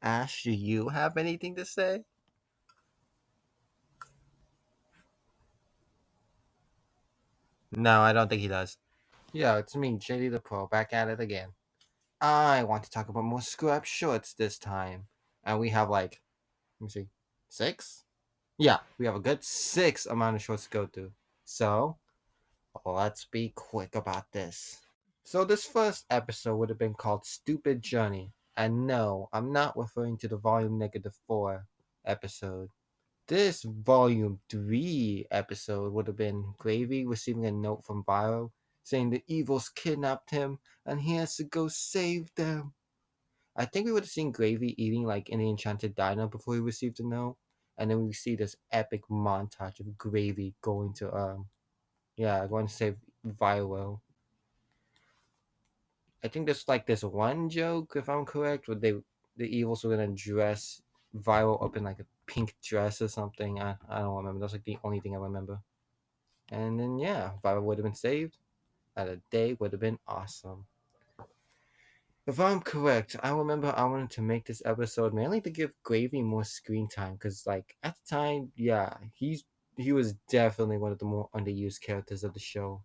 Ash, do you have anything to say? No, I don't think he does. Yeah, it's me, JD the Pro, back at it again. I want to talk about more scrap shorts this time. And we have like, let me see, six? Yeah, we have a good six amount of shorts to go through. So, let's be quick about this. So, this first episode would have been called Stupid Journey. And no, I'm not referring to the volume -4 episode. This volume 3 episode would have been Gravy receiving a note from Viro saying the evils kidnapped him and he has to go save them. I think we would have seen Gravy eating like in the enchanted diner before he received the note, and then we see this epic montage of Gravy going to save Viro. I think there's like this one joke, if I'm correct, where the evils were gonna dress Viro up in like a pink dress or something. I don't remember. That's like the only thing I remember. And then yeah, Viro would have been saved. And a day would have been awesome. If I'm correct, I remember I wanted to make this episode mainly to give Gravy more screen time because, like, at the time, yeah, he was definitely one of the more underused characters of the show.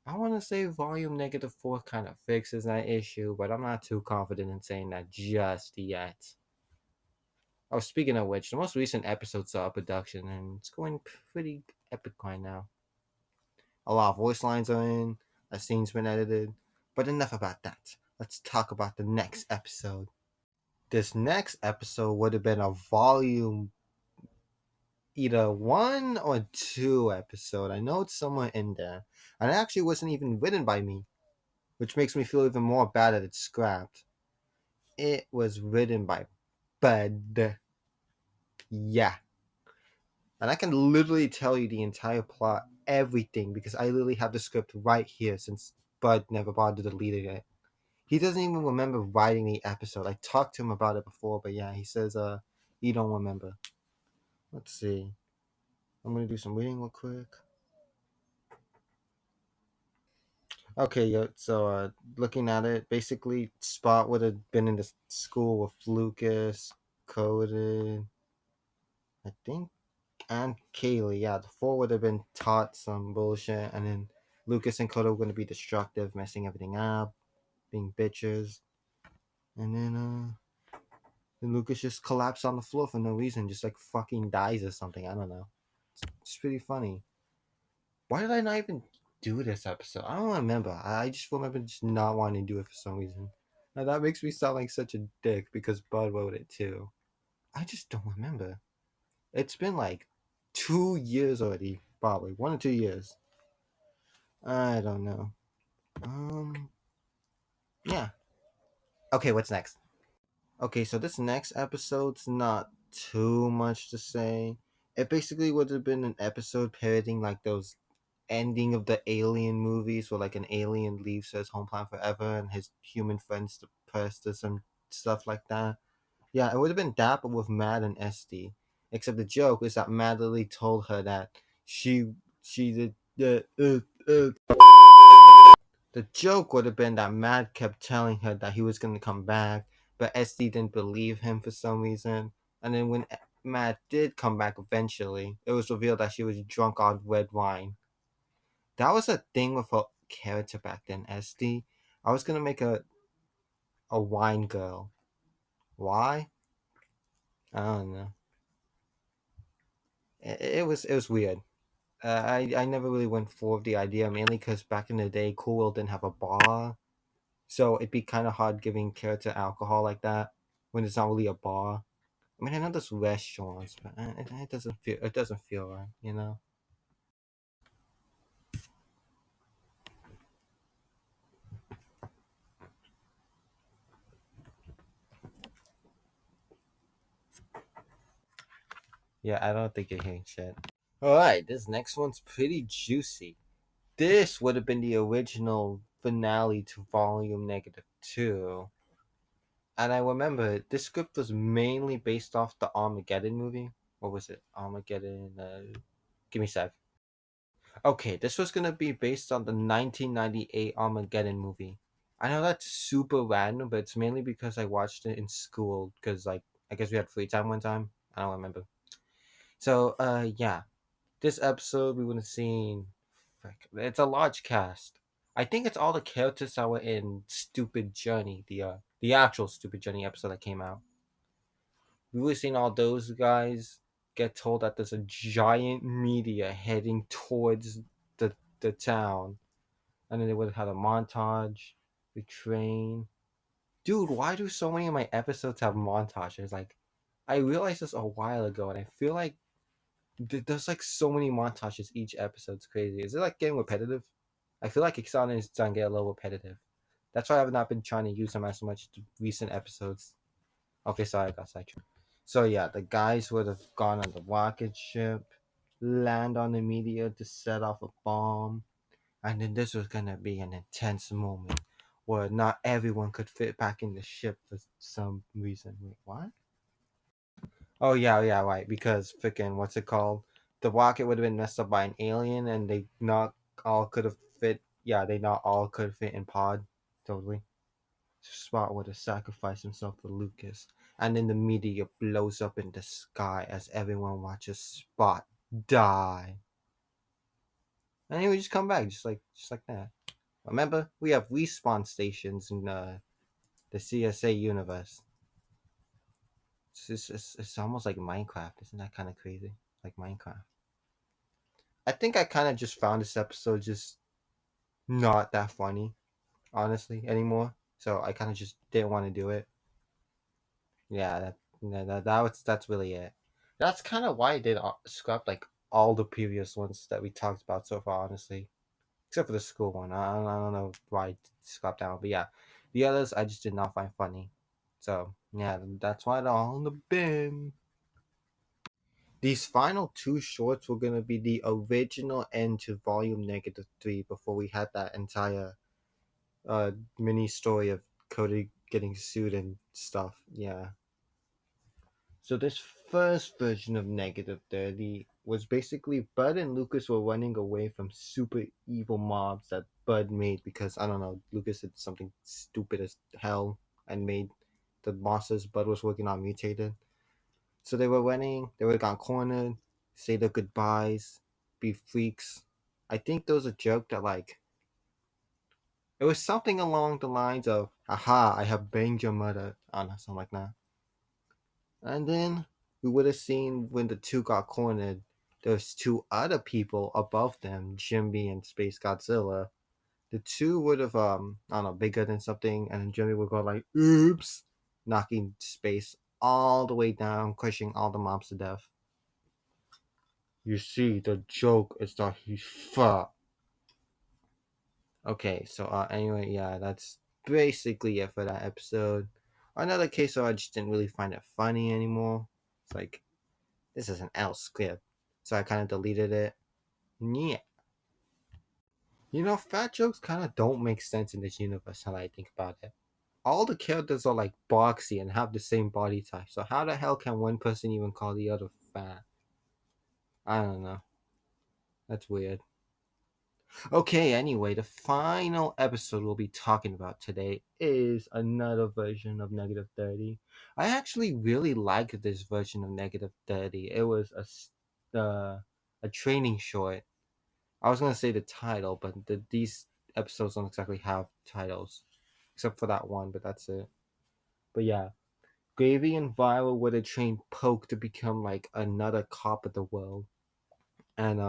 I want to say volume -4 kind of fixes that issue, but I'm not too confident in saying that just yet. Oh, speaking of which, the most recent episode saw production, and it's going pretty epic right now. A lot of voice lines are in, a scene's been edited, but enough about that. Let's talk about the next episode. This next episode would have been a volume either 1 or 2 episode. I know it's somewhere in there. And it actually wasn't even written by me, which makes me feel even more bad that it's scrapped. It was written by Bud. Yeah. And I can literally tell you the entire plot, everything, because I literally have the script right here since Bud never bothered deleting it. He doesn't even remember writing the episode. I talked to him about it before, but yeah, he says he don't remember. Let's see. I'm gonna do some reading real quick. Okay, yeah. So looking at it, basically Spot would have been in the school with Lucas, Cody, I think, and Kaylee. Yeah, the four would have been taught some bullshit, and then Lucas and Cody were gonna be destructive, messing everything up, being bitches, and then Lucas just collapsed on the floor for no reason, just like fucking dies or something. I don't know. It's pretty funny. Why did I not even do this episode? I don't remember. I just remember just not wanting to do it for some reason. Now that makes me sound like such a dick because Bud wrote it too. I just don't remember. It's been like 2 years already, probably 1 or 2 years. I don't know. Um, yeah. Okay, what's next? Okay, so this next episode's not too much to say. It basically would have been an episode parodying like those ending of the Alien movies where like an alien leaves his home planet forever and his human friends depressed or some stuff like that. Yeah, it would have been that but with Mad and SD. Except the joke is that Mad literally told her that she did the joke would have been that Mad kept telling her that he was gonna come back, but SD didn't believe him for some reason. And then when Mad did come back eventually, it was revealed that she was drunk on red wine. That was a thing with a character back then, SD. I was gonna make a wine girl. Why? I don't know. It was weird. I never really went for the idea mainly because back in the day, Cool World didn't have a bar, so it'd be kind of hard giving character alcohol like that when it's not really a bar. I mean, I know there's restaurants, but it doesn't feel right, you know. Yeah, I don't think you're hearing shit. All right, this next one's pretty juicy. This would have been the original finale to Volume -2. And I remember this script was mainly based off the Armageddon movie. What was it? Armageddon. Give me a sec. Okay, this was gonna be based on the 1998 Armageddon movie. I know that's super random, but it's mainly because I watched it in school because like I guess we had free time one time. I don't remember. So yeah, this episode we would have seen. Frick, it's a large cast. I think it's all the characters that were in Stupid Journey, the actual Stupid Journey episode that came out. We would have seen all those guys get told that there's a giant meteor heading towards the town, and then they would have had a montage, the train. Dude, why do so many of my episodes have montages? Like, I realized this a while ago, and I feel like there's like so many montages each episode. It's crazy. Is it like getting repetitive? I feel like it's starting to get a little repetitive. That's why I've not been trying to use them as much to recent episodes. Okay, sorry, I got sidetracked. So yeah, the guys would have gone on the rocket ship, land on the meteor to set off a bomb, and then this was gonna be an intense moment where not everyone could fit back in the ship for some reason. Wait, what? Oh yeah, yeah, right. Because freaking what's it called? The rocket would have been messed up by an alien, and they not all could have fit. Yeah, they not all could fit in pod. Totally. Spot would have sacrificed himself for Lucas, and then the meteor blows up in the sky as everyone watches Spot die. And he would just come back, just like that. Remember, we have respawn stations in the CSA universe. It's almost like Minecraft. Isn't that kind of crazy? Like Minecraft. I think I kind of just found this episode just not that funny, honestly, anymore. So I kind of just didn't want to do it. Yeah, that's really it. That's kind of why I did scrap like all the previous ones that we talked about so far, honestly, except for the school one. I don't know why I scrapped that one, but yeah, the others I just did not find funny. So yeah, that's why they're all in the bin. These final two shorts were gonna be the original end to volume -3 before we had that entire mini story of Cody getting sued and stuff. Yeah. So this first version of -30 was basically Bud and Lucas were running away from super evil mobs that Bud made because I don't know, Lucas did something stupid as hell and made the monsters Bud was working on mutated. So they were running, they would have got cornered, say their goodbyes, be freaks. I think there was a joke that like it was something along the lines of haha, I have banged your mother. I don't know, something like that. And then we would have seen when the two got cornered, there's two other people above them, Jimmy and Space Godzilla. The two would have I don't know, bigger than something, and then Jimmy would go like, oops, knocking Space all the way down, crushing all the mobs to death. You see, the joke is that he's fat. Okay, so anyway, yeah, that's basically it for that episode. Another case where I just didn't really find it funny anymore. It's like this is an L script, so I kind of deleted it. Yeah, fat jokes kind of don't make sense in this universe. Now that I think about it, all the characters are like boxy and have the same body type. So how the hell can one person even call the other fat? I don't know. That's weird. Okay, anyway, the final episode we'll be talking about today is another version of -30. I actually really liked this version of -30. It was a training short. I was gonna say the title, but these episodes don't exactly have titles, except for that one. But that's it. But yeah, Gravy and Violet would have trained Poke to become like another cop of the world, and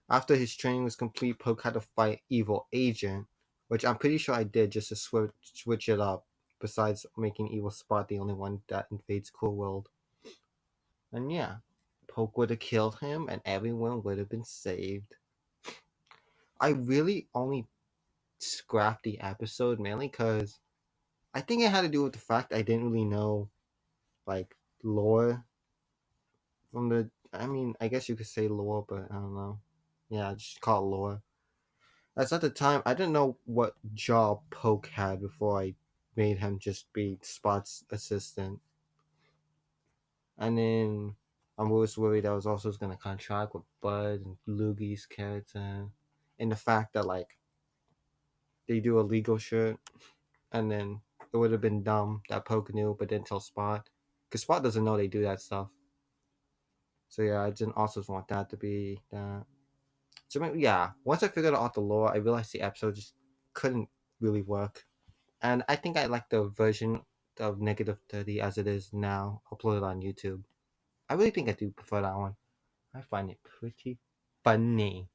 after his training was complete, Poke had to fight Evil Agent, which I'm pretty sure I did just to switch it up. Besides making Evil Spot the only one that invades Cool World, and yeah, Poke would have killed him, and everyone would have been saved. I really only scrapped the episode mainly because I think it had to do with the fact I didn't really know like lore from the. I mean, I guess you could say lore, but I don't know. Yeah, just call it lore. As at the time, I didn't know what job Poke had before I made him just be Spot's assistant. And then I was worried I was also going to contract with Bud and Lugi's character. And the fact that, like, they do a legal shit, and then it would have been dumb that Poke knew, but didn't tell Spot, because Spot doesn't know they do that stuff. So yeah, I didn't also want that to be that. So yeah, once I figured out the lore, I realized the episode just couldn't really work, and I think I like the version of -30 as it is now uploaded on YouTube. I really think I do prefer that one. I find it pretty funny.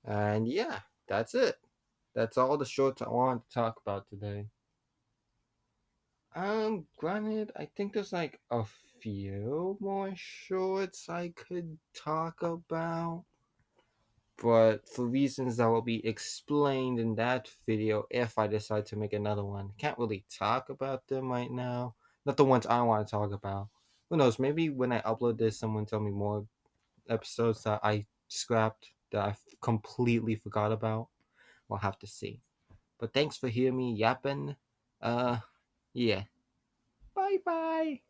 And yeah, that's it. That's all the shorts I wanted to talk about today. Granted, I think there's like a few more shorts I could talk about, but for reasons that will be explained in that video if I decide to make another one. Can't really talk about them right now. Not the ones I want to talk about. Who knows? Maybe when I upload this, someone tell me more episodes that I scrapped that I completely forgot about. We'll have to see. But thanks for hearing me yapping. Uh, yeah. Bye bye.